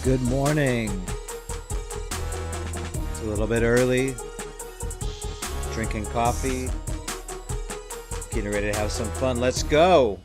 Good morning. It's a little bit early. Drinking coffee. Getting ready to have some fun. Let's go.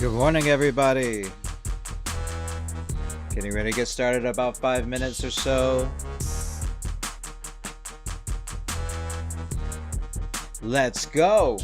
Good morning, everybody. Getting ready to get started in about 5 minutes or so. Let's go.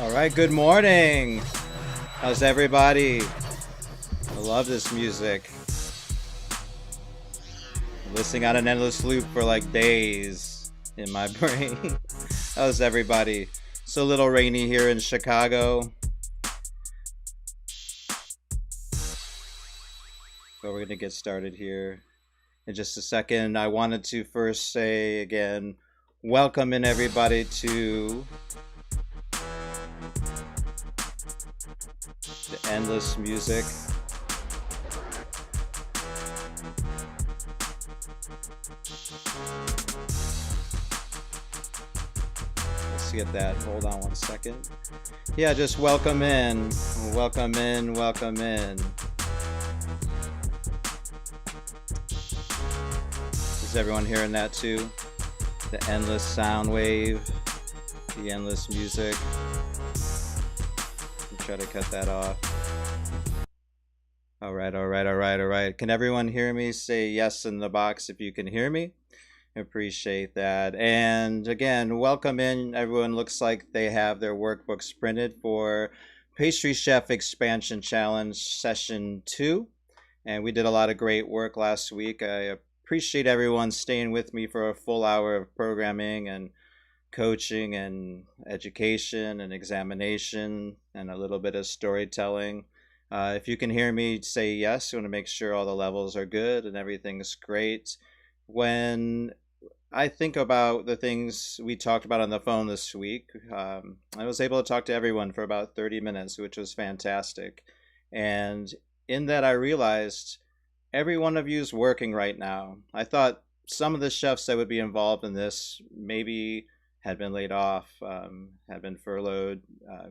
All right, good morning. How's everybody? I love this music. Listening on an endless loop for like days in my brain. How's everybody? It's a little rainy here in Chicago. But we're gonna get started here in just a second. I wanted to first say again, welcome in everybody to the endless music. Let's get that. Hold on one second. Yeah, just welcome in. Welcome in. Welcome in. Is everyone hearing that too? The endless sound wave, the endless music. Try to cut that off. All right. Can everyone hear me? Say yes in the box if you can hear me. Appreciate that. And again, welcome in. Everyone looks like they have their workbooks printed for Pastry Chef Expansion Challenge Session 2. And we did a lot of great work last week. I appreciate everyone staying with me for a full hour of programming and coaching and education and examination and a little bit of storytelling. If you can hear me, say yes. You want to make sure all the levels are good and everything's great. When I think about the things we talked about on the phone this week, I was able to talk to everyone for about 30 minutes, which was fantastic. And in that, I realized every one of you is working right now. I thought some of the chefs that would be involved in this maybe had been laid off, had been furloughed,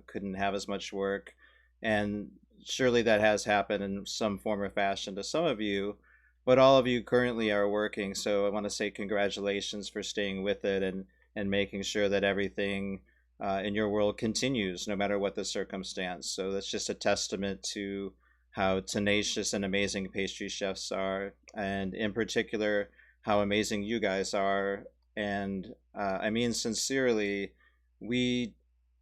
couldn't have as much work. And surely that has happened in some form or fashion to some of you, but all of you currently are working. So I want to say congratulations for staying with it and making sure that everything in your world continues no matter what the circumstance. So that's just a testament to how tenacious and amazing pastry chefs are, and in particular, how amazing you guys are. And I mean, sincerely, we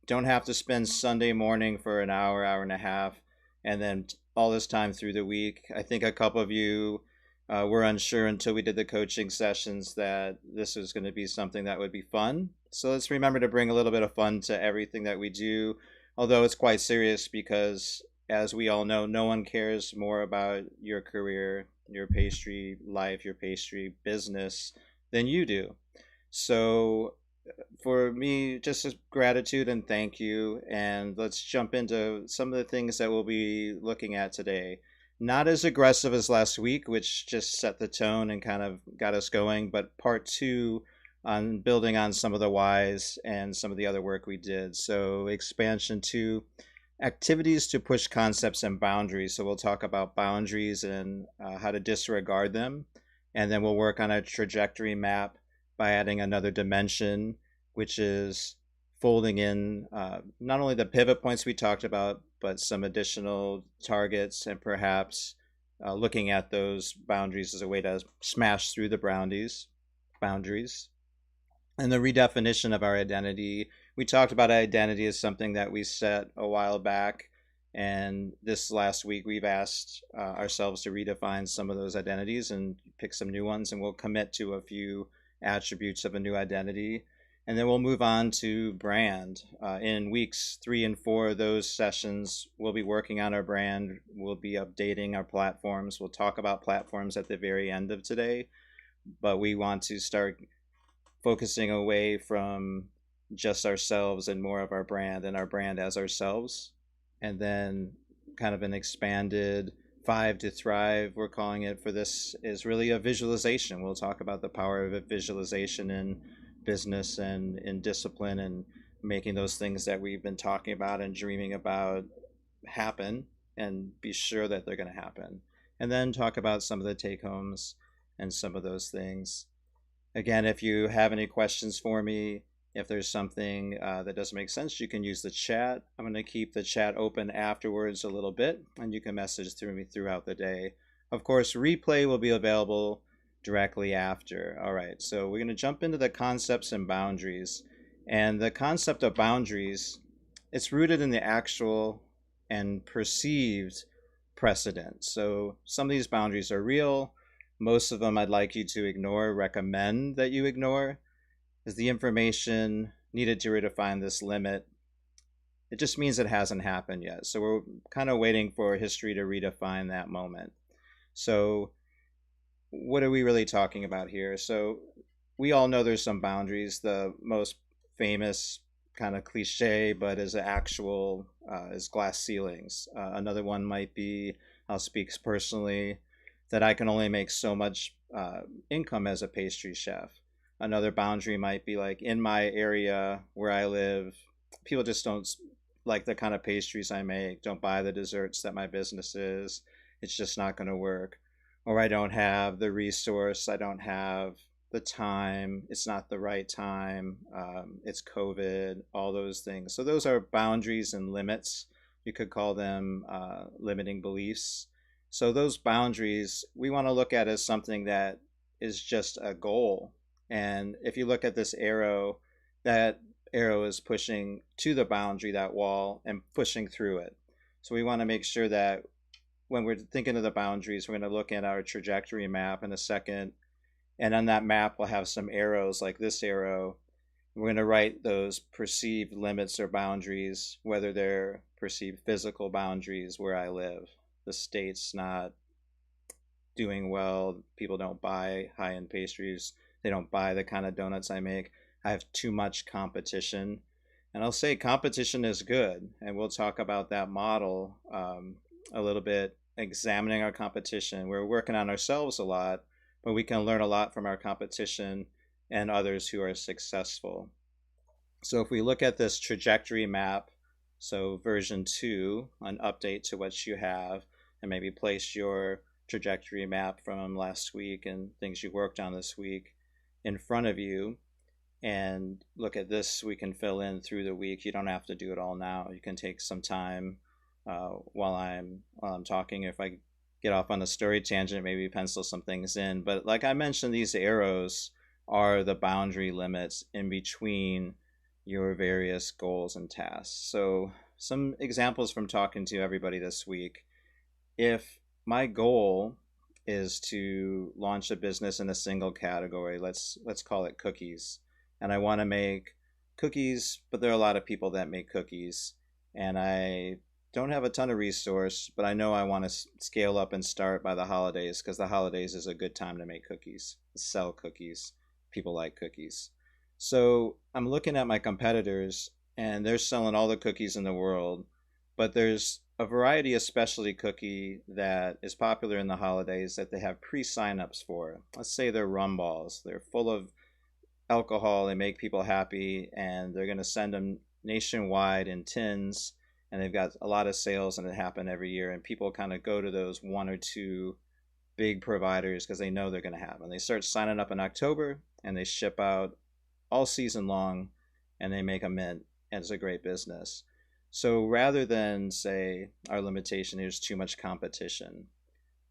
don't have to spend Sunday morning for an hour, hour and a half, and then all this time through the week. I think a couple of you were unsure until we did the coaching sessions that this was going to be something that would be fun. So let's remember to bring a little bit of fun to everything that we do, although it's quite serious because, as we all know, no one cares more about your career, your pastry life, your pastry business than you do. So for me, just a gratitude and thank you. And let's jump into some of the things that we'll be looking at today. Not as aggressive as last week, which just set the tone and kind of got us going, but part two on building on some of the whys and some of the other work we did. So expansion two, activities to push concepts and boundaries. So we'll talk about boundaries and how to disregard them. And then we'll work on a trajectory map by adding another dimension, which is folding in not only the pivot points we talked about, but some additional targets and perhaps looking at those boundaries as a way to smash through the boundaries. And the redefinition of our identity. We talked about identity as something that we set a while back. And this last week, we've asked ourselves to redefine some of those identities and pick some new ones. And we'll commit to a few attributes of a new identity. And then we'll move on to brand. In weeks 3 and 4 of those sessions, we'll be working on our brand. We'll be updating our platforms. We'll talk about platforms at the very end of today. But we want to start focusing away from just ourselves and more of our brand and our brand as ourselves. And then kind of an expanded 5 to thrive, we're calling it for this, is really a visualization. We'll talk about the power of a visualization in business and in discipline and making those things that we've been talking about and dreaming about happen and be sure that they're going to happen. And then talk about some of the take homes and some of those things. Again, if you have any questions for me, if there's something that doesn't make sense, you can use the chat. I'm going to keep the chat open afterwards a little bit, and you can message through me throughout the day. Of course, replay will be available directly after. All right, so we're going to jump into the concepts and boundaries. And the concept of boundaries, it's rooted in the actual and perceived precedent. So some of these boundaries are real. Most of them I'd like you to ignore, recommend that you ignore, is the information needed to redefine this limit. It just means it hasn't happened yet. So we're kind of waiting for history to redefine that moment. So what are we really talking about here? So we all know there's some boundaries. The most famous kind of cliche, but is actual, is glass ceilings. Another one might be, I'll speak personally, that I can only make so much income as a pastry chef. Another boundary might be like, in my area where I live, people just don't like the kind of pastries I make, don't buy the desserts that my business is. It's just not going to work. Or I don't have the resource, I don't have the time, it's not the right time, it's COVID, all those things. So those are boundaries and limits. You could call them limiting beliefs. So those boundaries we want to look at as something that is just a goal. And if you look at this arrow, that arrow is pushing to the boundary, that wall, and pushing through it. So we want to make sure that when we're thinking of the boundaries, we're going to look at our trajectory map in a second. And on that map, we'll have some arrows like this arrow. We're going to write those perceived limits or boundaries, whether they're perceived physical boundaries where I live. The state's not doing well. People don't buy high-end pastries. They don't buy the kind of donuts I make. I have too much competition. And I'll say competition is good. And we'll talk about that model a little bit, examining our competition. We're working on ourselves a lot, but we can learn a lot from our competition and others who are successful. So if we look at this trajectory map, so version 2, an update to what you have, and maybe place your trajectory map from last week and things you worked on this week in front of you, and look at this. We can fill in through the week. You don't have to do it all now. You can take some time while I'm talking. If I get off on a story tangent, maybe pencil some things in. But like I mentioned, these arrows are the boundary limits in between your various goals and tasks. So some examples from talking to everybody this week. If my goal is to launch a business in a single category, let's call it cookies, and I want to make cookies, but there are a lot of people that make cookies, and I don't have a ton of resource, but I know I want to scale up and start by the holidays, because the holidays is a good time to make cookies, sell cookies. People like cookies. So I'm looking at my competitors, and they're selling all the cookies in the world, but there's a variety of specialty cookie that is popular in the holidays that they have pre-signups for. Let's say they're rum balls. They're full of alcohol. They make people happy, and they're going to send them nationwide in tins, and they've got a lot of sales, and it happen every year, and people kind of go to those one or two big providers because they know they're going to have them. They start signing up in October, and they ship out all season long, and they make a mint, and it's a great business. So rather than say our limitation, there's too much competition.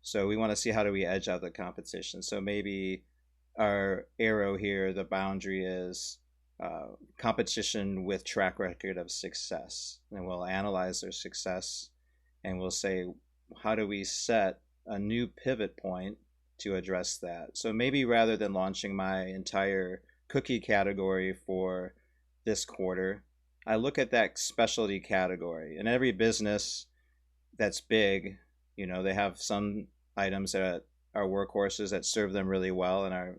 So we want to see how do we edge out the competition. So maybe our arrow here, the boundary is competition with track record of success. And we'll analyze their success, and we'll say, how do we set a new pivot point to address that? So maybe rather than launching my entire cookie category for this quarter, I look at that specialty category. And every business that's big, they have some items that are workhorses that serve them really well and are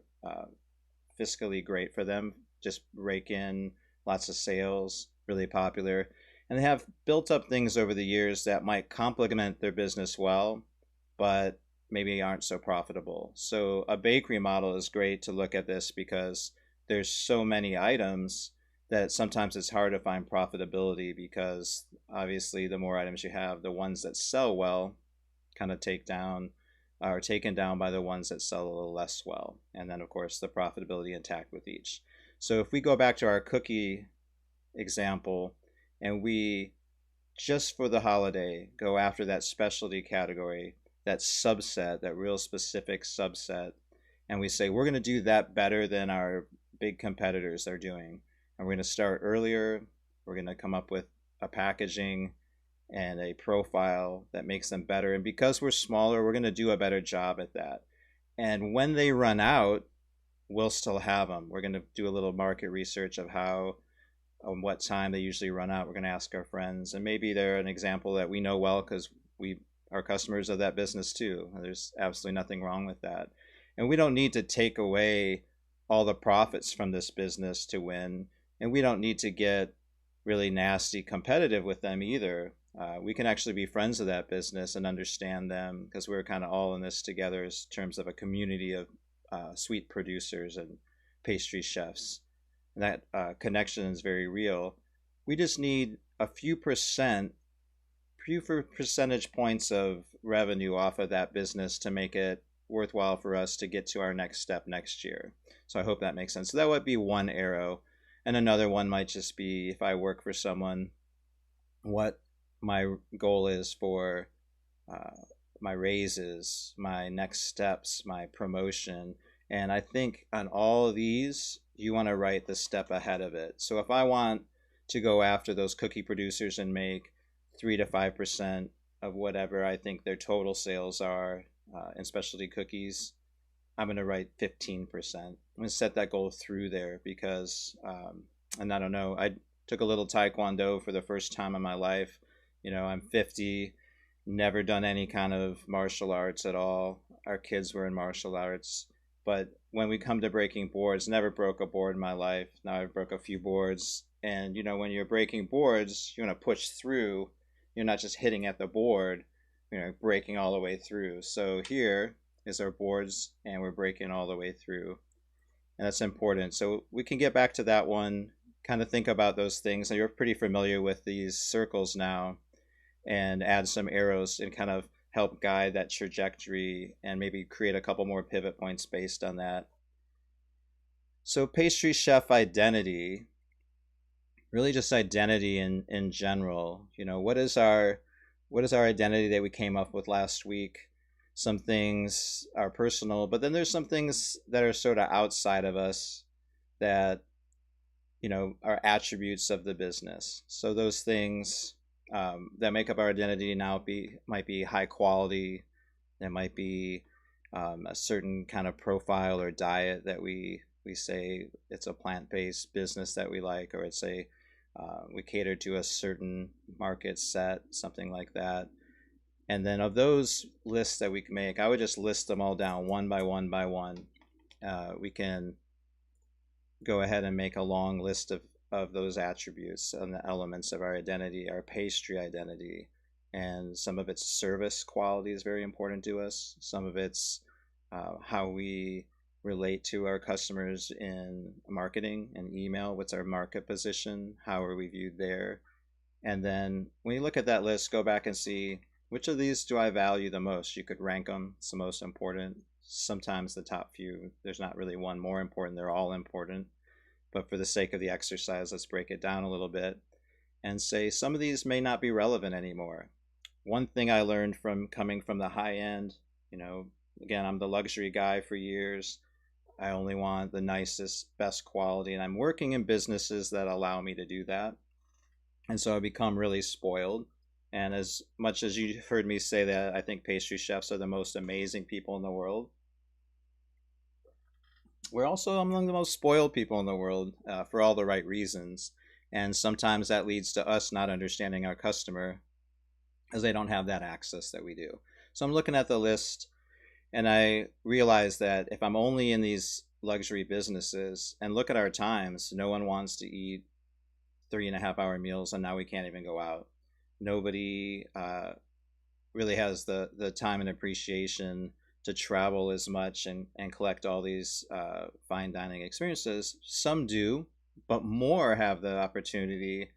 fiscally great for them, just rake in lots of sales, really popular. And they have built up things over the years that might complement their business well, but maybe aren't so profitable. So a bakery model is great to look at this, because there's so many items that sometimes it's hard to find profitability, because obviously the more items you have, the ones that sell well kind of are taken down by the ones that sell a little less well. And then of course the profitability intact with each. So if we go back to our cookie example, and we just for the holiday go after that specialty category, that subset, that real specific subset, and we say we're going to do that better than our big competitors are doing, and we're going to start earlier. We're going to come up with a packaging and a profile that makes them better, and because we're smaller, we're going to do a better job at that. And when they run out, we'll still have them. We're going to do a little market research of what time they usually run out. We're going to ask our friends, and maybe they're an example that we know well because we are customers of that business too. There's absolutely nothing wrong with that. And we don't need to take away all the profits from this business to win. And we don't need to get really nasty competitive with them either. We can actually be friends of that business and understand them, because we're kind of all in this together in terms of a community of sweet producers and pastry chefs. And that connection is very real. We just need a few percentage points of revenue off of that business to make it worthwhile for us to get to our next step next year. So I hope that makes sense. So that would be one arrow. And another one might just be, if I work for someone, what my goal is for my raises, my next steps, my promotion. And I think on all of these, you want to write the step ahead of it. So if I want to go after those cookie producers and make 3 to 5% of whatever I think their total sales are in specialty cookies, I'm going to write 15%. I'm going to set that goal through there because, and I don't know, I took a little Taekwondo for the first time in my life. I'm 50, never done any kind of martial arts at all. Our kids were in martial arts. But when we come to breaking boards, never broke a board in my life. Now I broke a few boards. And, when you're breaking boards, you want to push through. You're not just hitting at the board, breaking all the way through. So here is our boards, and we're breaking all the way through. And that's important. So we can get back to that one, kind of think about those things. And you're pretty familiar with these circles now, and add some arrows and kind of help guide that trajectory and maybe create a couple more pivot points based on that. So pastry chef identity, really just identity in general. What is our identity that we came up with last week? Some things are personal, but then there's some things that are sort of outside of us that are attributes of the business. So those things that make up our identity now might be high quality. There might be a certain kind of profile or diet that we say it's a plant-based business that we like, or it's we cater to a certain market set, something like that. And then of those lists that we can make, I would just list them all down one by one by one. We can go ahead and make a long list of those attributes and the elements of our identity, our pastry identity. And some of its service quality is very important to us. Some of it's how we relate to our customers in marketing and email. What's our market position? How are we viewed there? And then when you look at that list, go back and see, which of these do I value the most? You could rank them. It's the most important. Sometimes the top few, there's not really one more important. They're all important. But for the sake of the exercise, let's break it down a little bit and say some of these may not be relevant anymore. One thing I learned from coming from the high end, again, I'm the luxury guy for years. I only want the nicest, best quality, and I'm working in businesses that allow me to do that. And so I become really spoiled. And as much as you heard me say that, I think pastry chefs are the most amazing people in the world. We're also among the most spoiled people in the world for all the right reasons. And sometimes that leads to us not understanding our customer as they don't have that access that we do. So I'm looking at the list, and I realize that if I'm only in these luxury businesses, and look at our times, no one wants to eat 3.5 hour meals, and now we can't even go out. Nobody really has the time and appreciation to travel as much and collect all these fine dining experiences. Some do, but more have the opportunity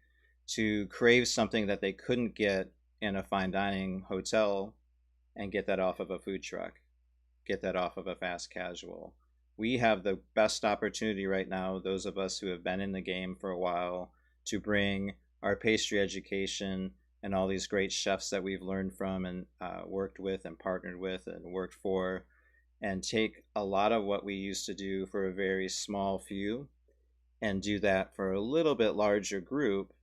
to crave something that they couldn't get in a fine dining hotel and get that off of a food truck, get that off of a fast casual. We have the best opportunity right now, those of us who have been in the game for a while, to bring our pastry education and all these great chefs that we've learned from and worked with and partnered with and worked for, and take a lot of what we used to do for a very small few and do that for a little bit larger group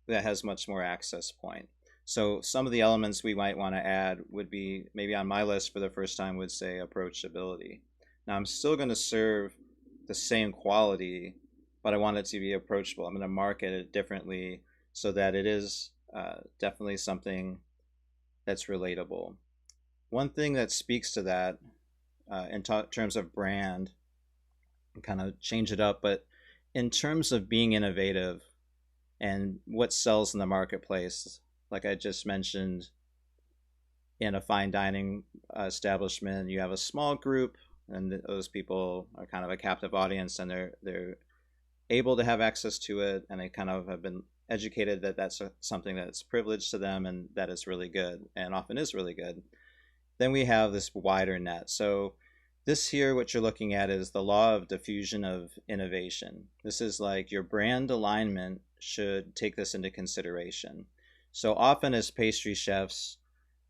that has much more access point. So some of the elements we might want to add would be, maybe on my list for the first time, would say approachability. Now I'm still going to serve the same quality, but I want it to be approachable. I'm going to market it differently so that it is definitely something that's relatable. One thing that speaks to that in terms of brand, kind of change it up, but in terms of being innovative and what sells in the marketplace, like I just mentioned, in a fine dining establishment, you have a small group, and those people are kind of a captive audience, and they're able to have access to it, and they kind of have been educated that that's something that's privileged to them and that is really good, and often is really good. Then we have this wider net. So this here, what you're looking at, is the law of diffusion of innovation. This is like your brand alignment should take this into consideration. So often as pastry chefs,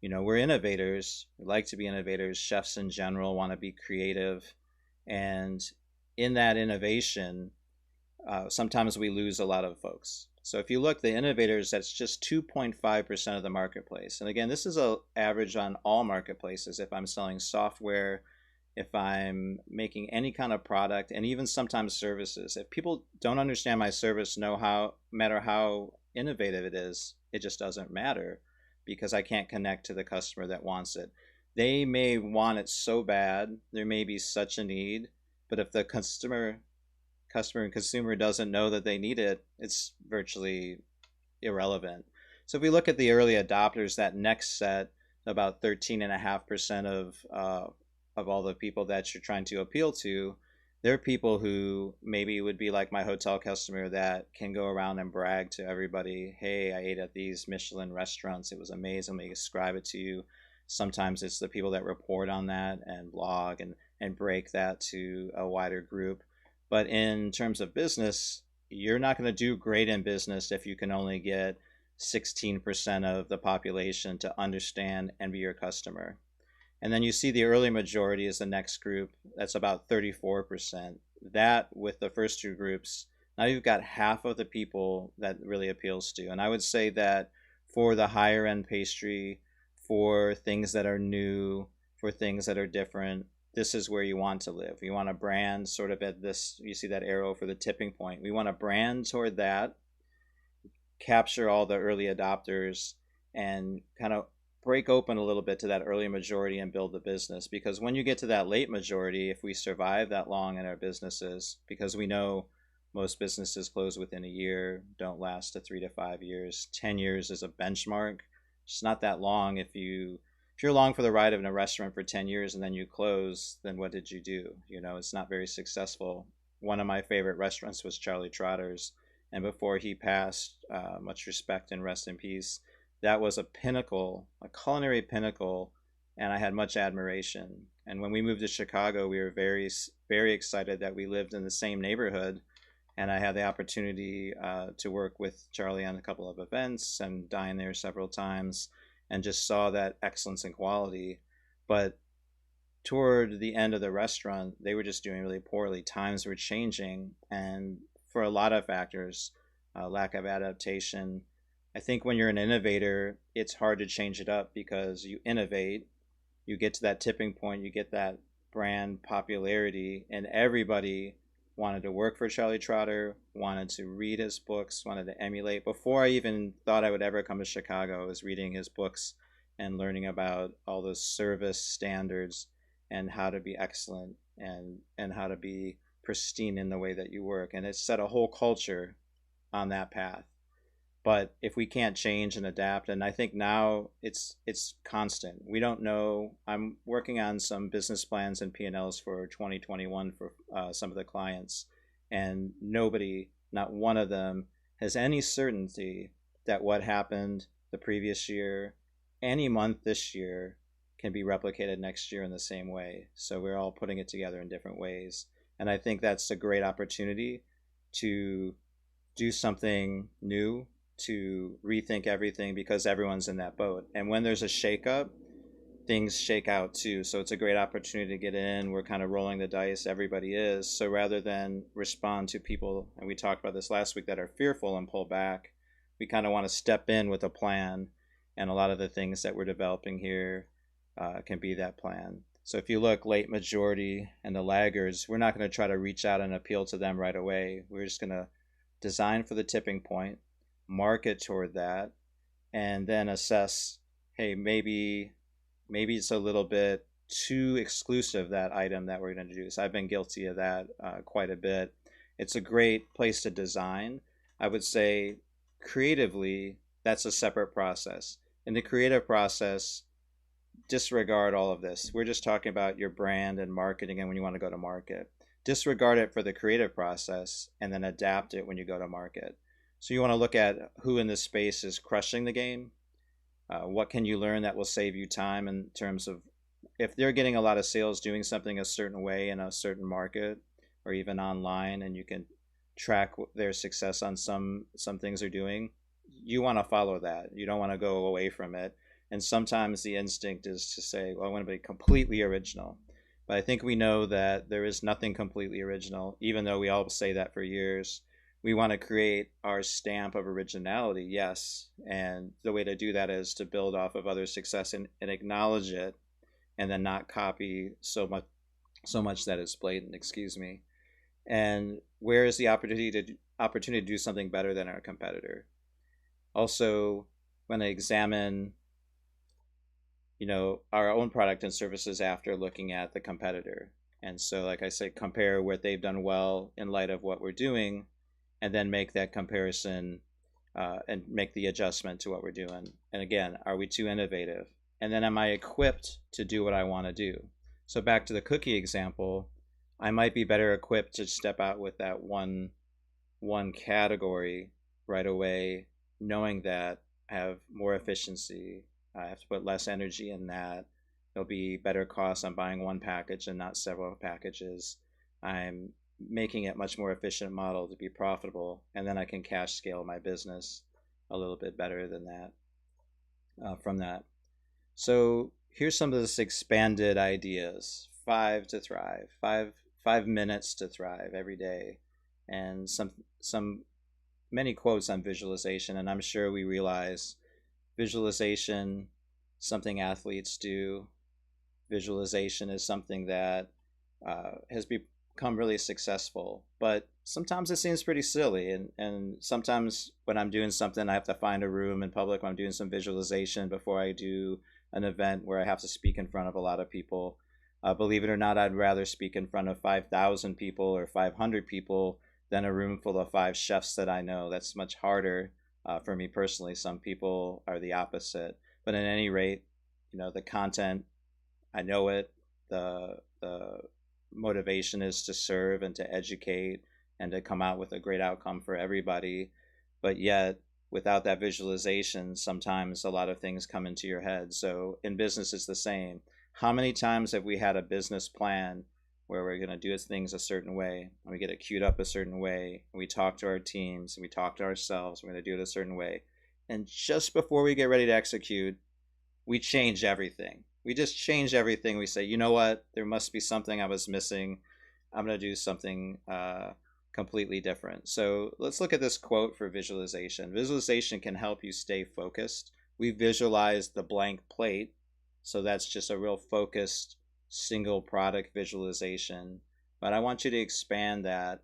we're innovators. We like to be innovators. Chefs in general want to be creative. And in that innovation, sometimes we lose a lot of folks. So if you look, the innovators, that's just 2.5% of the marketplace. And again, this is a average on all marketplaces. If I'm selling software, if I'm making any kind of product, and even sometimes services, if people don't understand my service, matter how innovative it is, it just doesn't matter because I can't connect to the customer that wants it. They may want it so bad, there may be such a need, but if the customer and consumer doesn't know that they need it, it's virtually irrelevant. So if we look at the early adopters, that next set, about 13.5% of all the people that you're trying to appeal to, they're people who maybe would be like my hotel customer that can go around and brag to everybody, hey, I ate at these Michelin restaurants. It was amazing. Let me describe it to you. Sometimes it's the people that report on that and blog and break that to a wider group. But in terms of business, you're not going to do great in business if you can only get 16% of the population to understand and be your customer. And then you see the early majority is the next group. That's about 34%. That with the first two groups, now you've got half of the people that really appeals to. And I would say that for the higher end pastry, for things that are new, for things that are different, this is where you want to live. You want a brand sort of at this, you see that arrow for the tipping point. We want a brand toward that, capture all the early adopters, and kind of break open a little bit to that early majority and build the business. Because when you get to that late majority, if we survive that long in our businesses, because we know most businesses close within a year, don't last to 3 to 5 years. 10 years is a benchmark. It's not that long. If you're along for the ride in a restaurant for 10 years and then you close, then what did you do? It's not very successful. One of my favorite restaurants was Charlie Trotter's. And before he passed, much respect and rest in peace, that was a pinnacle, a culinary pinnacle, and I had much admiration. And when we moved to Chicago, we were very, very excited that we lived in the same neighborhood. And I had the opportunity to work with Charlie on a couple of events and dine there several times and just saw that excellence and quality. But toward the end of the restaurant, they were just doing really poorly. Times were changing. And for a lot of factors, lack of adaptation, I think when you're an innovator, it's hard to change it up because you innovate, you get to that tipping point, you get that brand popularity, and everybody wanted to work for Charlie Trotter, wanted to read his books, wanted to emulate. Before I even thought I would ever come to Chicago, I was reading his books and learning about all those service standards and how to be excellent and how to be pristine in the way that you work. And it set a whole culture on that path. But if we can't change and adapt, and I think now it's constant. We don't know. I'm working on some business plans and P&Ls for 2021 for some of the clients, and nobody, not one of them, has any certainty that what happened the previous year, any month this year, can be replicated next year in the same way. So we're all putting it together in different ways. And I think that's a great opportunity to do something new, to rethink everything because everyone's in that boat. And when there's a shakeup, things shake out too. So it's a great opportunity to get in. We're kind of rolling the dice. Everybody is. So rather than respond to people, and we talked about this last week, that are fearful and pull back, we kind of want to step in with a plan. And a lot of the things that we're developing here can be that plan. So if you look late majority and the laggards, we're not going to try to reach out and appeal to them right away. We're just going to design for the tipping point, market toward that, and then assess, hey, maybe it's a little bit too exclusive, that item that we're going to do. So I've been guilty of that quite a bit. It's a great place to design. I would say creatively, that's a separate process. In the creative process, disregard all of this. We're just talking about your brand and marketing and when you want to go to market. Disregard it for the creative process and then adapt it when you go to market. So you want to look at who in this space is crushing the game. What can you learn that will save you time in terms of if they're getting a lot of sales doing something a certain way in a certain market or even online, and you can track their success on some things they're doing, you want to follow that. You don't want to go away from it. And sometimes the instinct is to say, well, I want to be completely original. But I think we know that there is nothing completely original, even though we all say that for years. We want to create our stamp of originality, yes. And the way to do that is to build off of other success and acknowledge it, and then not copy so much that it's blatant, excuse me. And where is the opportunity to do something better than our competitor? Also, when I examine our own product and services after looking at the competitor. And so, like I said, compare what they've done well in light of what we're doing, and then make that comparison, and make the adjustment to what we're doing. And again, are we too innovative? And then am I equipped to do what I want to do? So back to the cookie example, I might be better equipped to step out with that one category right away, knowing that I have more efficiency. I have to put less energy in that. There'll be better costs on buying one package and not several packages. I'm making it much more efficient model to be profitable, and then I can cash scale my business a little bit better than that, from that. So here's some of this expanded ideas. 5 to thrive. 5 minutes to thrive every day, and some many quotes on visualization. And I'm sure we realize visualization, something athletes do. Visualization is something that has become really successful, but sometimes it seems pretty silly. And sometimes when I'm doing something, I have to find a room in public when I'm doing some visualization before I do an event where I have to speak in front of a lot of people. Believe it or not, I'd rather speak in front of 5,000 people or 500 people than a room full of 5 chefs that I know. That's much harder, for me personally. Some people are the opposite. But at any rate, the content, I know it. The motivation is to serve and to educate and to come out with a great outcome for everybody. But yet, without that visualization, sometimes a lot of things come into your head. So in business, it's the same. How many times have we had a business plan where we're going to do things a certain way, and we get it queued up a certain way, and we talk to our teams, and we talk to ourselves, we're going to do it a certain way. And just before we get ready to execute, we change everything. We just change everything. We say, you know what? There must be something I was missing. I'm going to do something completely different. So let's look at this quote for visualization. Visualization can help you stay focused. We visualize the blank plate. So that's just a real focused single product visualization. But I want you to expand that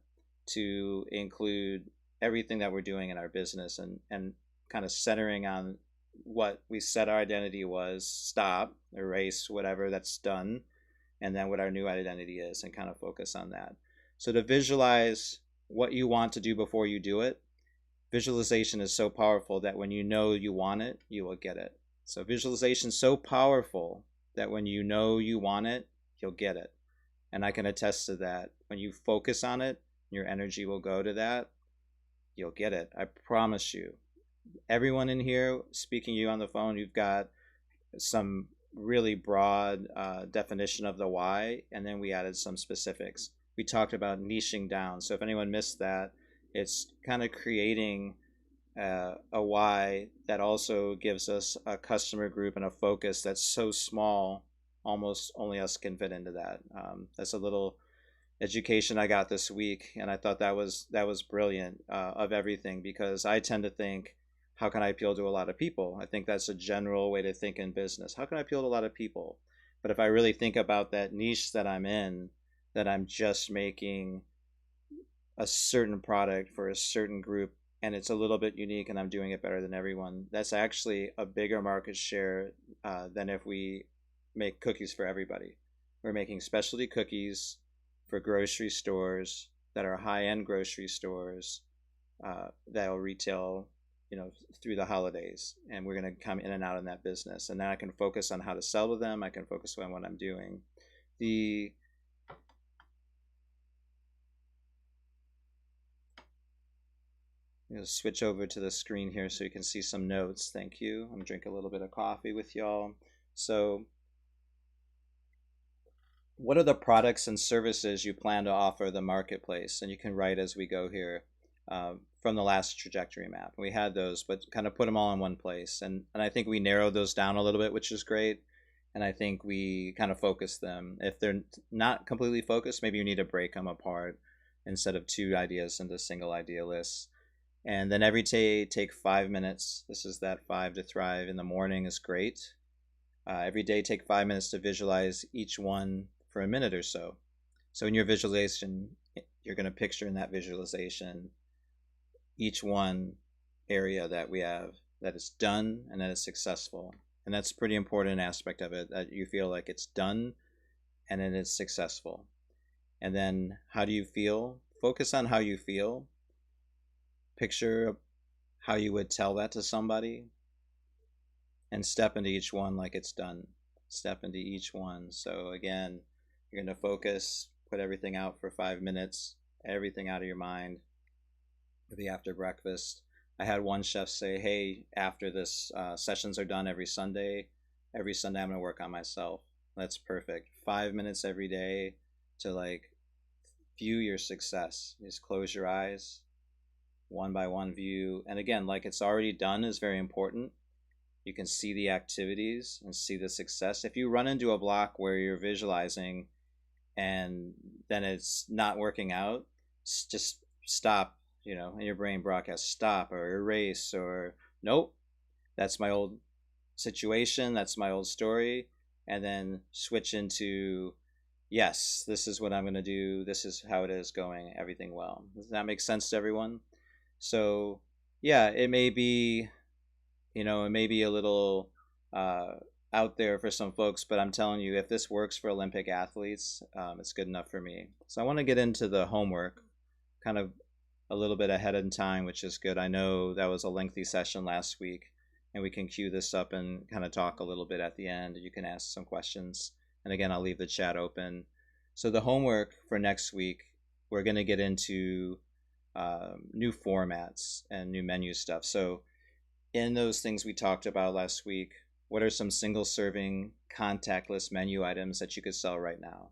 to include everything that we're doing in our business, and kind of centering on what we said our identity was, stop, erase whatever that's done, and then what our new identity is, and kind of focus on that. So to visualize what you want to do before you do it, visualization is so powerful that when you know you want it, you will get it. So visualization is so powerful that when you know you want it, you'll get it. And I can attest to that. When you focus on it, your energy will go to that. You'll get it. I promise you. Everyone in here, speaking to you on the phone, you've got some really broad definition of the why, and then we added some specifics. We talked about niching down. So if anyone missed that, it's kind of creating a why that also gives us a customer group and a focus that's so small, almost only us can fit into that. That's a little education I got this week, and I thought that was brilliant, of everything, because I tend to think, how can I appeal to a lot of people? I think that's a general way to think in business. How can I appeal to a lot of people? But if I really think about that niche that I'm in, that I'm just making a certain product for a certain group, and it's a little bit unique, and I'm doing it better than everyone, that's actually a bigger market share than if we make cookies for everybody. We're making specialty cookies for grocery stores that are high-end grocery stores that'll retail through the holidays, and we're going to come in and out in that business. And then I can focus on how to sell to them. I can focus on what I'm doing. Switch over to the screen here so you can see some notes. Thank you. I'm drinking a little bit of coffee with y'all. So what are the products and services you plan to offer the marketplace? And you can write as we go here. From the last trajectory map. We had those, but kind of put them all in one place. And I think we narrowed those down a little bit, which is great. And I think we kind of focus them. If they're not completely focused, maybe you need to break them apart instead of two ideas into single idea lists. And then every day take 5 minutes. This is that 5 to thrive in the morning is great. Every day take 5 minutes to visualize each one for a minute or so. So in your visualization, you're going to picture in that visualization each one area that we have that is done and that is successful. And that's a pretty important aspect of it, that you feel like it's done and then it's successful. And then how do you feel? Focus on how you feel. Picture how you would tell that to somebody and step into each one like it's done. Step into each one. So again, you're going to focus, put everything out for 5 minutes, everything out of your mind. Maybe after breakfast. I had one chef say, hey, after this sessions are done every Sunday I'm going to work on myself. That's perfect. 5 minutes every day to like view your success. Just close your eyes, one by one view. And again, like it's already done is very important. You can see the activities and see the success. If you run into a block where you're visualizing and then it's not working out, just stop, and your brain broadcasts stop or erase or nope, that's my old situation, that's my old story, and then switch into yes, this is what I'm going to do, this is how it is going, everything well. Does that make sense to everyone? So yeah, it may be a little out there for some folks, but I'm telling you, if this works for Olympic athletes, it's good enough for me. So I want to get into the homework kind of a little bit ahead in time, which is good. I know that was a lengthy session last week, and we can cue this up and kind of talk a little bit at the end. You can ask some questions. And again, I'll leave the chat open. So the homework for next week, we're going to get into new formats and new menu stuff. So in those things we talked about last week, what are some single serving contactless menu items that you could sell right now?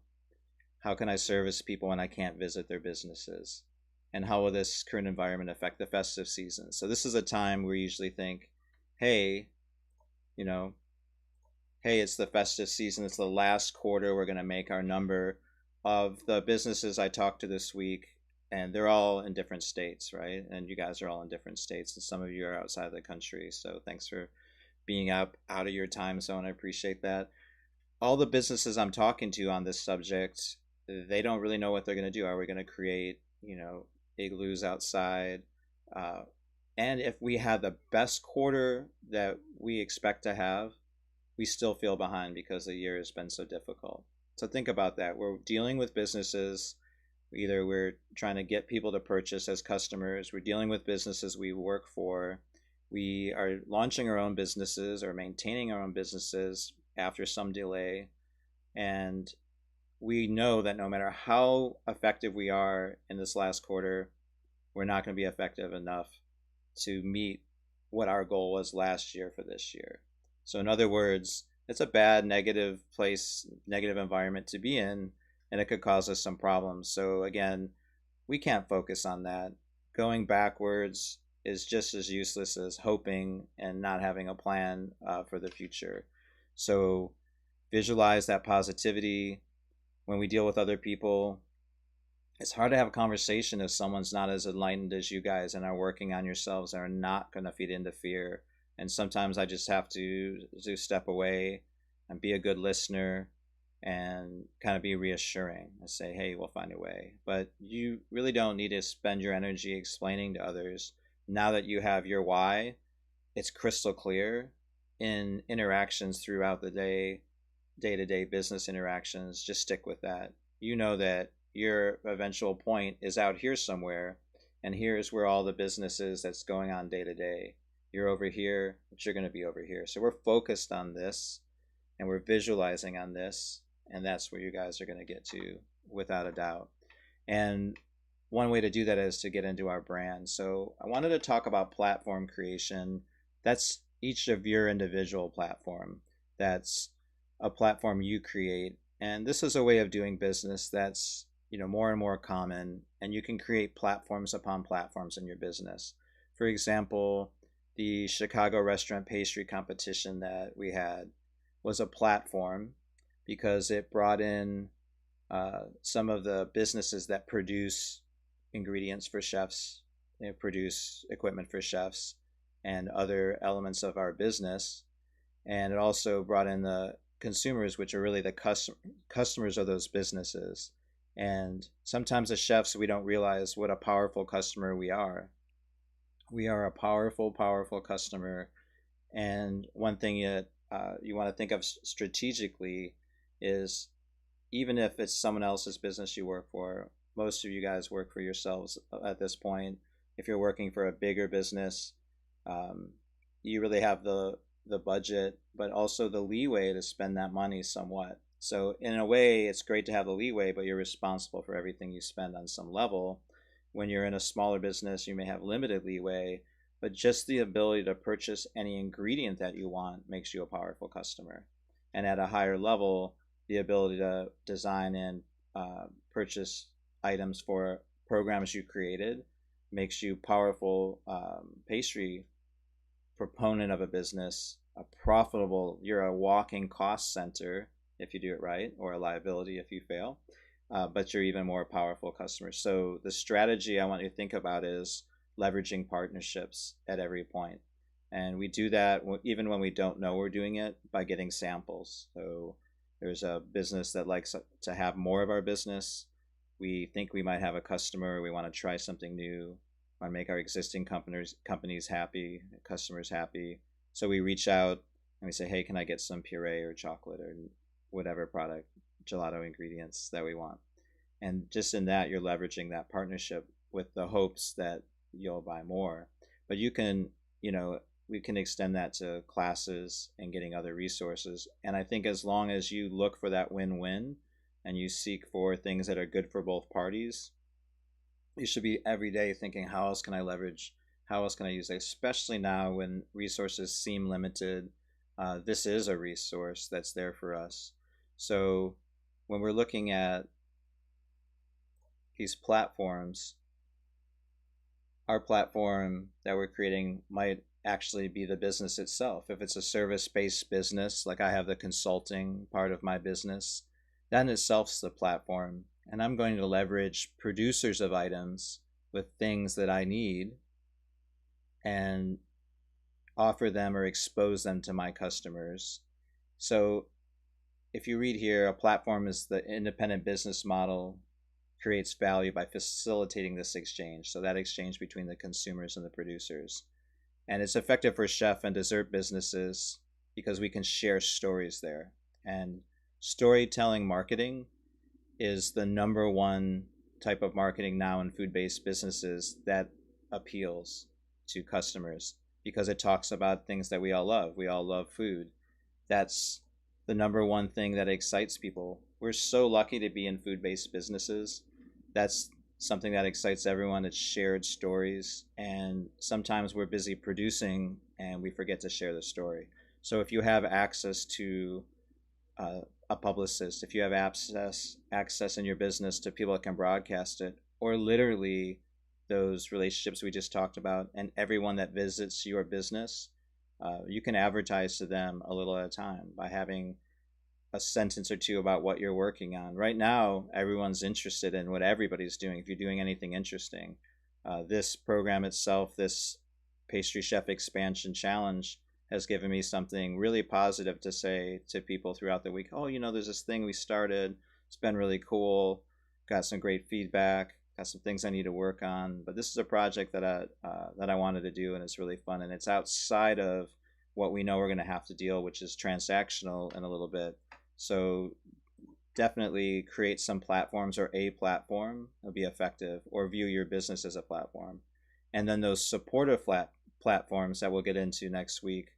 How can I service people when I can't visit their businesses? And how will this current environment affect the festive season? So this is a time where we usually think, hey, it's the festive season. It's the last quarter. We're going to make our number. Of the businesses I talked to this week, and they're all in different states, right? And you guys are all in different states, and some of you are outside of the country. So thanks for being out of your time zone. I appreciate that. All the businesses I'm talking to on this subject, they don't really know what they're going to do. Are we going to create, igloos outside? And if we have the best quarter that we expect to have, we still feel behind because the year has been so difficult. So think about that. We're dealing with businesses. Either we're trying to get people to purchase as customers. We're dealing with businesses we work for. We are launching our own businesses or maintaining our own businesses after some delay. And we know that no matter how effective we are in this last quarter, we're not going to be effective enough to meet what our goal was last year for this year. So in other words, it's a bad, negative place, negative environment to be in, and it could cause us some problems. So again, we can't focus on that. Going backwards is just as useless as hoping and not having a plan for the future. So visualize that positivity. When we deal with other people, it's hard to have a conversation if someone's not as enlightened as you guys and are working on yourselves and are not going to feed into fear. And sometimes I just have to step away and be a good listener and kind of be reassuring and say, hey, we'll find a way. But you really don't need to spend your energy explaining to others. Now that you have your why, it's crystal clear in interactions throughout the day, day-to-day business interactions. Just stick with that. You know that your eventual point is out here somewhere, and here's where all the business is that's going on day to day. You're over here, but you're going to be over here. So we're focused on this, and we're visualizing on this, and that's where you guys are going to get to, without a doubt. And one way to do that is to get into our brand. So I wanted to talk about platform creation. That's each of your individual platform. That's a platform you create. And this is a way of doing business that's more and more common, and you can create platforms upon platforms in your business. For example, the Chicago restaurant pastry competition that we had, was a platform because it brought in some of the businesses that produce ingredients for chefs, they produce equipment for chefs, and other elements of our business. And it also brought in the consumers, which are really the customers of those businesses. And sometimes as chefs, we don't realize what a powerful customer we are. We are a powerful, powerful customer. And one thing that you want to think of strategically is, even if it's someone else's business you work for, most of you guys work for yourselves at this point. If you're working for a bigger business, you really have the budget, but also the leeway to spend that money somewhat. So in a way, it's great to have the leeway, but you're responsible for everything you spend on some level. When you're in a smaller business, you may have limited leeway, but just the ability to purchase any ingredient that you want makes you a powerful customer. And at a higher level, the ability to design and purchase items for programs you created makes you powerful pastry proponent of a business, a profitable, you're a walking cost center if you do it right, or a liability if you fail, but you're even more powerful customer. So the strategy I want you to think about is leveraging partnerships at every point. And we do that even when we don't know we're doing it, by getting samples. So there's a business that likes to have more of our business. We think we might have a customer, we want to try something new, want to make our existing companies happy, customers happy. So we reach out and we say, hey, can I get some puree or chocolate or whatever product, gelato ingredients that we want? And just in that, you're leveraging that partnership with the hopes that you'll buy more. But you can, we can extend that to classes and getting other resources. And I think as long as you look for that win-win and you seek for things that are good for both parties, you should be every day thinking, how else can I leverage? How else can I use it? Especially now when resources seem limited. This is a resource that's there for us. So when we're looking at these platforms, our platform that we're creating might actually be the business itself. If it's a service-based business, like I have the consulting part of my business, that in itself is the platform. And I'm going to leverage producers of items with things that I need and offer them or expose them to my customers. So if you read here, a platform is the independent business model, creates value by facilitating this exchange. So that exchange between the consumers and the producers. And it's effective for chef and dessert businesses because we can share stories there. And storytelling marketing is the number one type of marketing now in food-based businesses that appeals to customers because it talks about things that we all love. We all love food. That's the number one thing that excites people. We're so lucky to be in food-based businesses. That's something that excites everyone. It's shared stories. And sometimes we're busy producing and we forget to share the story. So if you have access to a publicist, if you have access in your business to people that can broadcast it, or literally those relationships we just talked about, and everyone that visits your business, you can advertise to them a little at a time by having a sentence or two about what you're working on. Right now, everyone's interested in what everybody's doing. If you're doing anything interesting, this program itself, this Pastry Chef Expansion Challenge, has given me something really positive to say to people throughout the week. Oh, there's this thing we started. It's been really cool. Got some great feedback. Got some things I need to work on. But this is a project that I wanted to do, and it's really fun. And it's outside of what we know we're going to have to deal, which is transactional in a little bit. So definitely create some platforms, or a platform will be effective, or view your business as a platform. And then those supportive platforms that we'll get into next week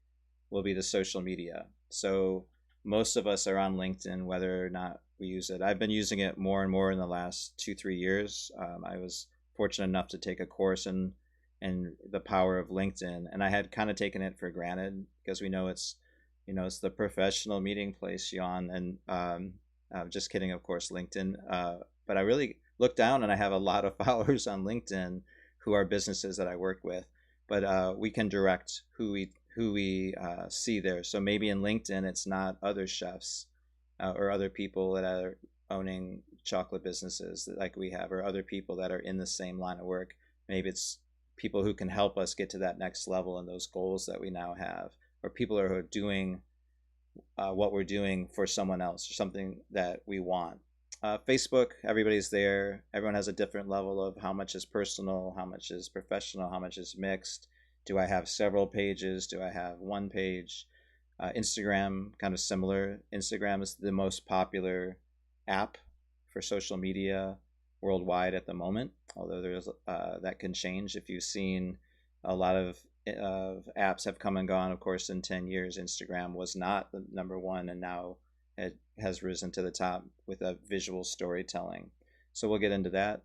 will be the social media. So most of us are on LinkedIn, whether or not we use it. I've been using it more and more in the last 2-3 years. I was fortunate enough to take a course in the power of LinkedIn, and I had kind of taken it for granted because we know it's the professional meeting place, Jan. And I'm just kidding, of course, LinkedIn. But I really look down, and I have a lot of followers on LinkedIn who are businesses that I work with. But we can direct who who we see there. So maybe in LinkedIn, it's not other chefs or other people that are owning chocolate businesses like we have, or other people that are in the same line of work. Maybe it's people who can help us get to that next level and those goals that we now have, or people who are doing what we're doing for someone else or something that we want. Facebook, everybody's there. Everyone has a different level of how much is personal, how much is professional, how much is mixed. Do I have several pages? Do I have one page? Instagram, kind of similar. Instagram is the most popular app for social media worldwide at the moment, although there's that can change. If you've seen, a lot of apps have come and gone. Of course, in 10 years, Instagram was not the number one, and now it has risen to the top with a visual storytelling. So we'll get into that.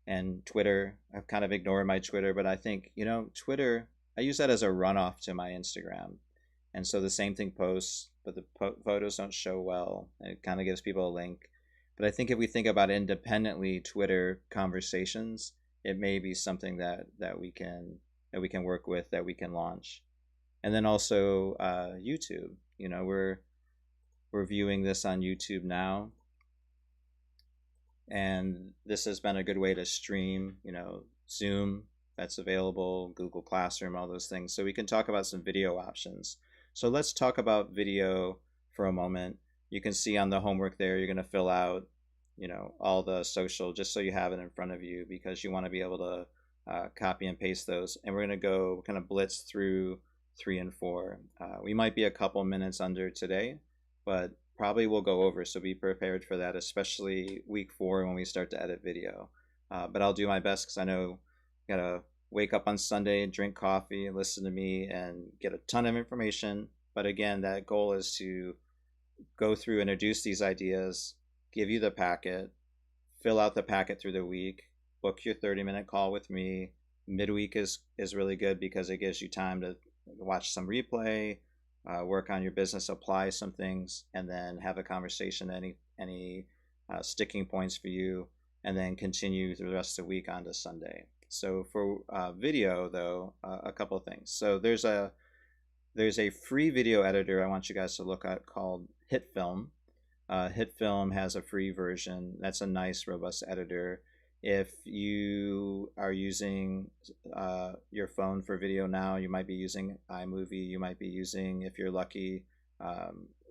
And Twitter, I've kind of ignored my Twitter, but I think, Twitter, I use that as a runoff to my Instagram. And so the same thing posts, but the photos don't show well. And it kind of gives people a link. But I think if we think about independently Twitter conversations, it may be something that we can work with, that we can launch. And then also YouTube. We're viewing this on YouTube now, and this has been a good way to stream. Zoom, that's available, Google Classroom, all those things. So we can talk about some video options. So let's talk about video for a moment. You can see on the homework there, you're going to fill out, all the social, just so you have it in front of you, because you want to be able to copy and paste those. And we're going to go kind of blitz through 3 and 4. We might be a couple minutes under today, but probably we'll go over. So be prepared for that, especially week 4 when we start to edit video. But I'll do my best, because I know I got to wake up on Sunday, drink coffee, and listen to me, and get a ton of information. But again, that goal is to go through, introduce these ideas, give you the packet, fill out the packet through the week, book your 30-minute call with me. Midweek is really good because it gives you time to watch some replay, work on your business, apply some things, and then have a conversation, any sticking points for you, and then continue through the rest of the week on to Sunday. So for video, though, a couple of things. So there's a free video editor I want you guys to look at called HitFilm. HitFilm has a free version. That's a nice, robust editor. If you are using your phone for video now, you might be using iMovie. You might be using, if you're lucky,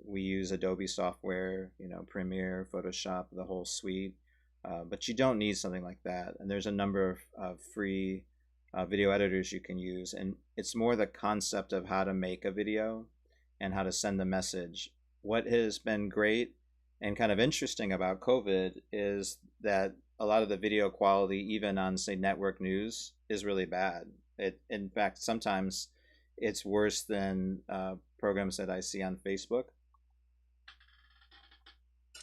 we use Adobe software, Premiere, Photoshop, the whole suite. But you don't need something like that. And there's a number of free video editors you can use. And it's more the concept of how to make a video and how to send the message. What has been great and kind of interesting about COVID is that a lot of the video quality, even on, say, network news, is really bad. In fact, sometimes it's worse than programs that I see on Facebook,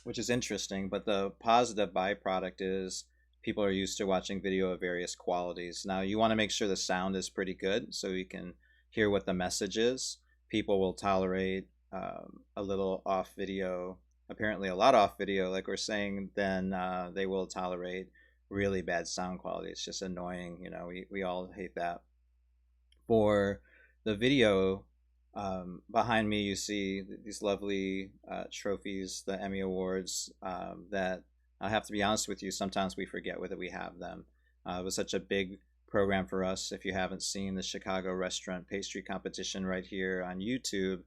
which is interesting. But the positive byproduct is people are used to watching video of various qualities. Now, you want to make sure the sound is pretty good so you can hear what the message is. People will tolerate a little off video, apparently a lot off video, like we're saying, then they will tolerate really bad sound quality. It's just annoying. We all hate that. For the video, behind me you see these lovely trophies, the Emmy Awards, that I have to be honest with you, sometimes we forget whether we have them. It was such a big program for us. If you haven't seen the Chicago Restaurant Pastry Competition right here on YouTube,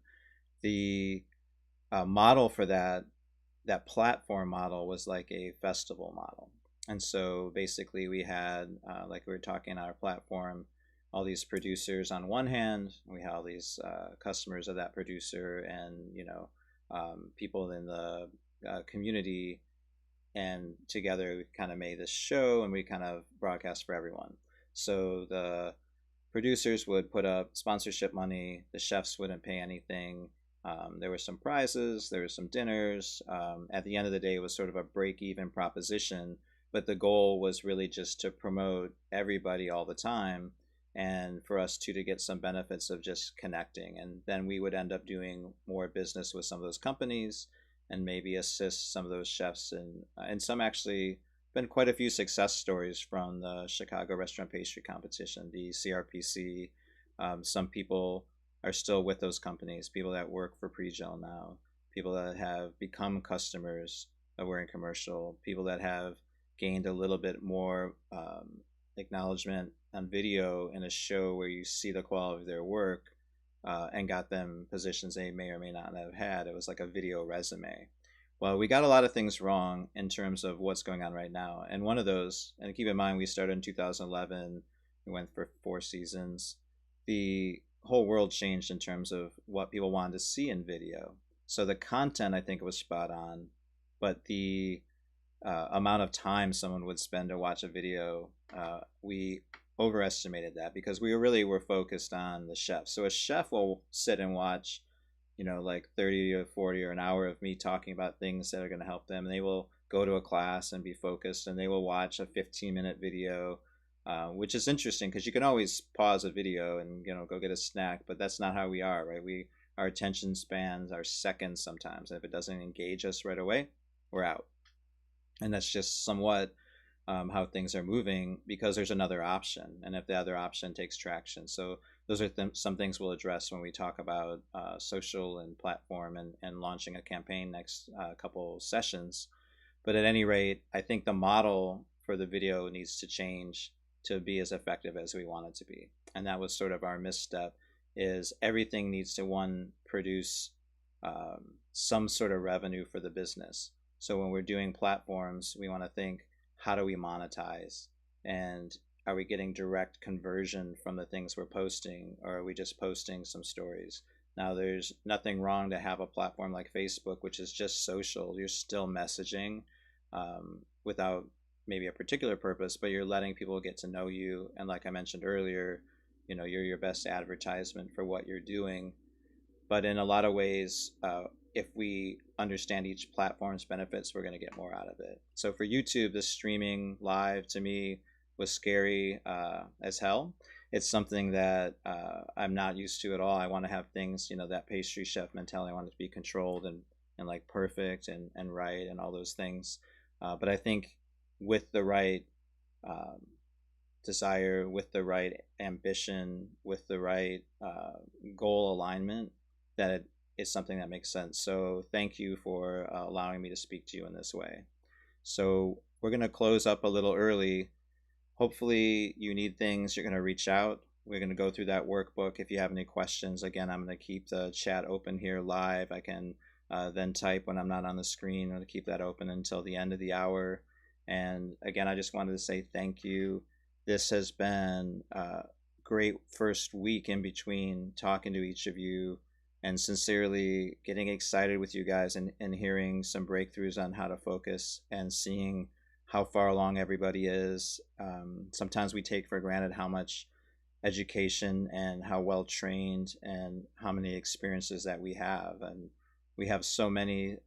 the model for that platform model was like a festival model. And so basically we had, like we were talking on our platform, all these producers on one hand, we had all these customers of that producer, and people in the community, and together we kind of made this show, and we kind of broadcast for everyone. So the producers would put up sponsorship money, the chefs wouldn't pay anything. There were some prizes, there were some dinners. At the end of the day, it was sort of a break-even proposition, but the goal was really just to promote everybody all the time, and for us to get some benefits of just connecting. And then we would end up doing more business with some of those companies and maybe assist some of those chefs. And some actually been quite a few success stories from the Chicago Restaurant Pastry Competition, the CRPC. Some people are still with those companies, people that work for Pregel now, people that have become customers of Wearing Commercial, people that have gained a little bit more acknowledgement on video in a show where you see the quality of their work, and got them positions they may or may not have had. It was like a video resume. Well, we got a lot of things wrong in terms of what's going on right now. And one of those, and keep in mind, we started in 2011, we went for 4 seasons. The whole world changed in terms of what people wanted to see in video. So the content, I think, was spot on, but the amount of time someone would spend to watch a video, we overestimated that because we really were focused on the chef. So a chef will sit and watch, like 30 or 40 or an hour of me talking about things that are going to help them. And they will go to a class and be focused, and they will watch a 15-minute video, which is interesting because you can always pause a video and go get a snack, but that's not how we are, right? Our attention spans are seconds sometimes, and if it doesn't engage us right away, we're out. And that's just somewhat how things are moving because there's another option, and if the other option takes traction. So those are some things we'll address when we talk about social and platform and launching a campaign next couple sessions. But at any rate, I think the model for the video needs to change to be as effective as we want it to be. And that was sort of our misstep, is everything needs to, one, produce some sort of revenue for the business. So when we're doing platforms, we want to think, how do we monetize? And are we getting direct conversion from the things we're posting, or are we just posting some stories? Now, there's nothing wrong to have a platform like Facebook, which is just social. You're still messaging without maybe a particular purpose, but you're letting people get to know you. And like I mentioned earlier, you're your best advertisement for what you're doing. But in a lot of ways, if we understand each platform's benefits, we're going to get more out of it. So for YouTube, the streaming live to me was scary as hell. It's something that I'm not used to at all. I want to have things, that pastry chef mentality. I want it to be controlled and like perfect and right and all those things. But I think with the right desire, with the right ambition, with the right goal alignment, that it is something that makes sense. So thank you for allowing me to speak to you in this way. So we're going to close up a little early. Hopefully you need things, you're going to reach out. We're going to go through that workbook. If you have any questions, again, I'm going to keep the chat open here live. I can then type when I'm not on the screen. I'm going to keep that open until the end of the hour. And again, I just wanted to say thank you. This has been a great first week in between talking to each of you and sincerely getting excited with you guys and hearing some breakthroughs on how to focus and seeing how far along everybody is. Sometimes we take for granted how much education and how well trained and how many experiences that we have. And we have so many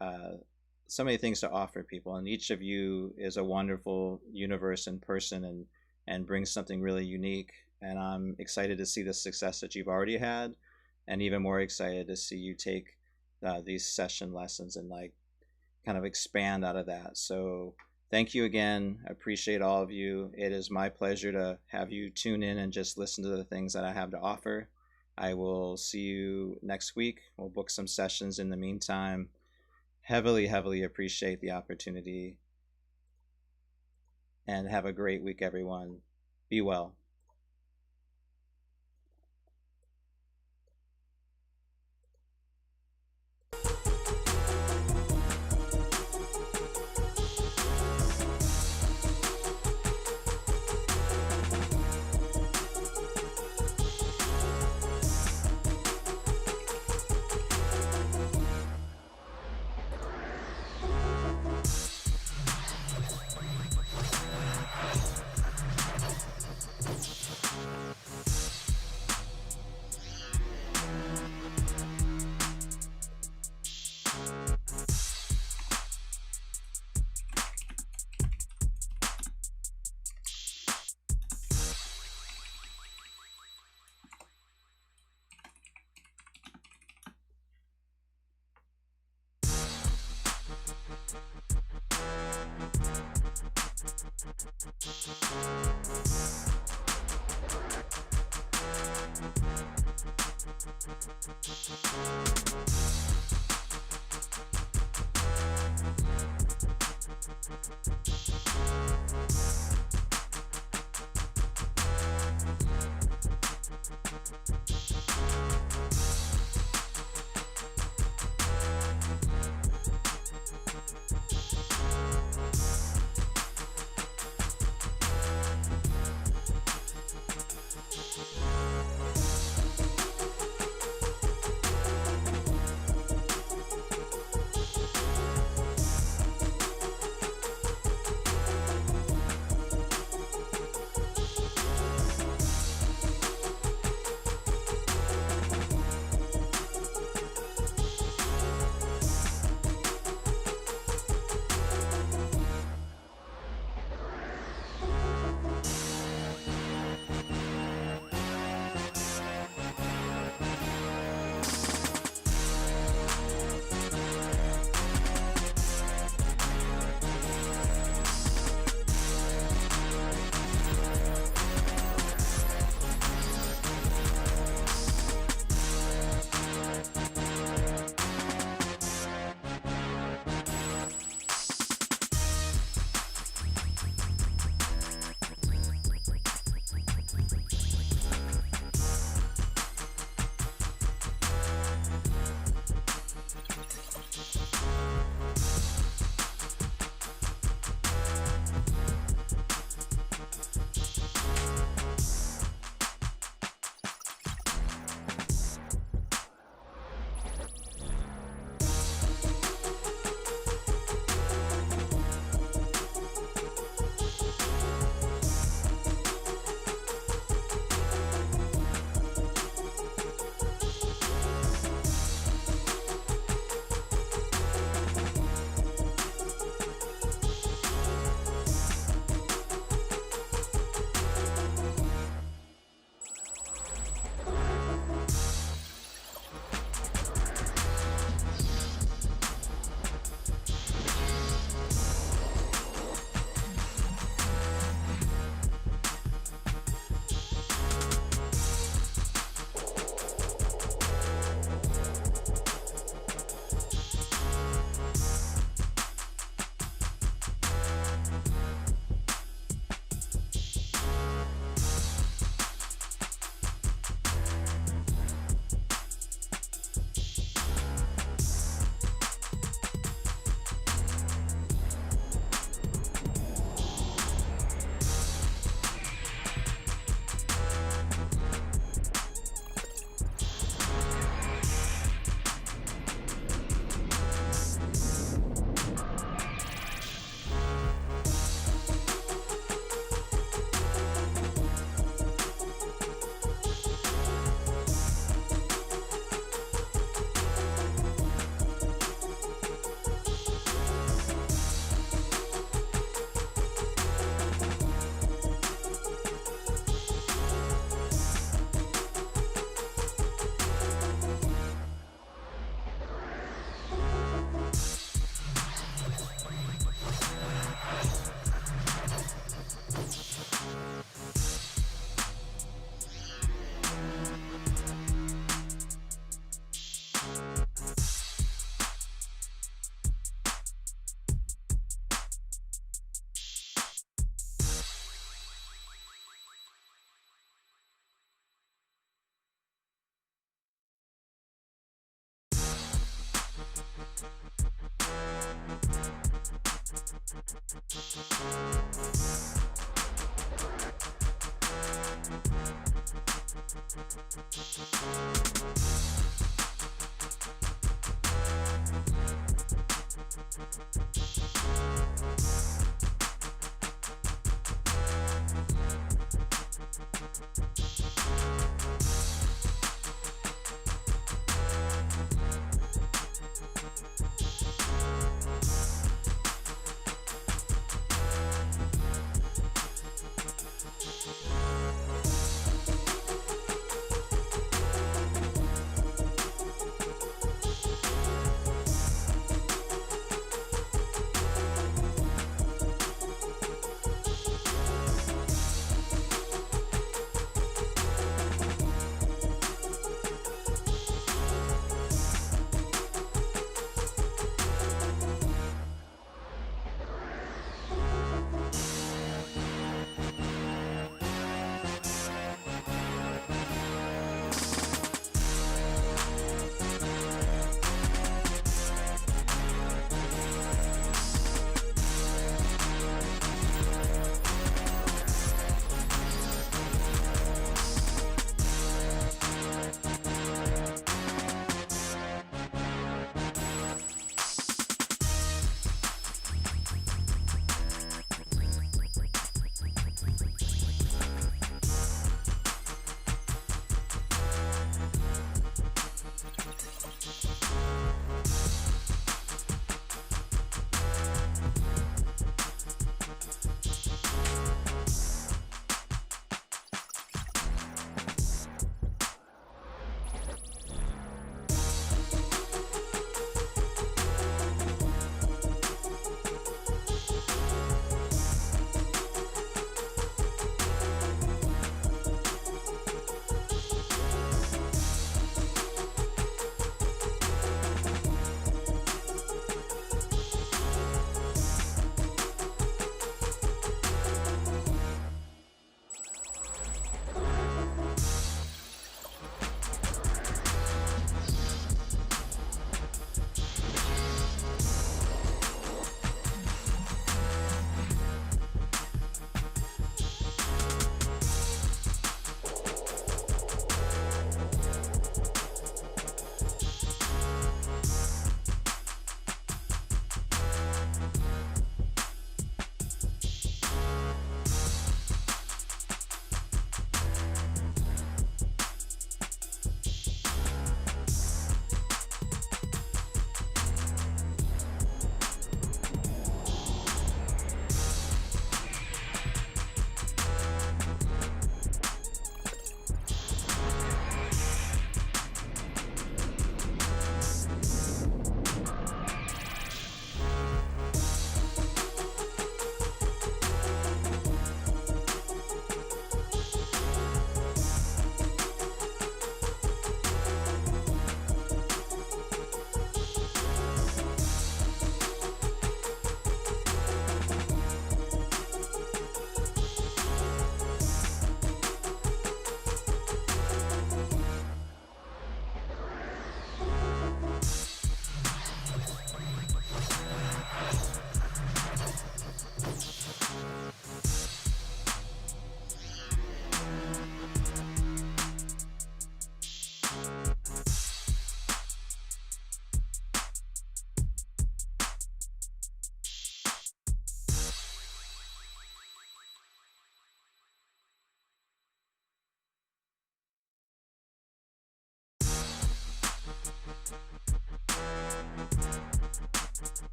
things to offer people. And each of you is a wonderful universe in person and brings something really unique. And I'm excited to see the success that you've already had, and even more excited to see you take these session lessons and kind of expand out of that. So thank you again. I appreciate all of you. It is my pleasure to have you tune in and just listen to the things that I have to offer. I will see you next week. We'll book some sessions in the meantime. Heavily, heavily appreciate the opportunity. And have a great week, everyone. Be well.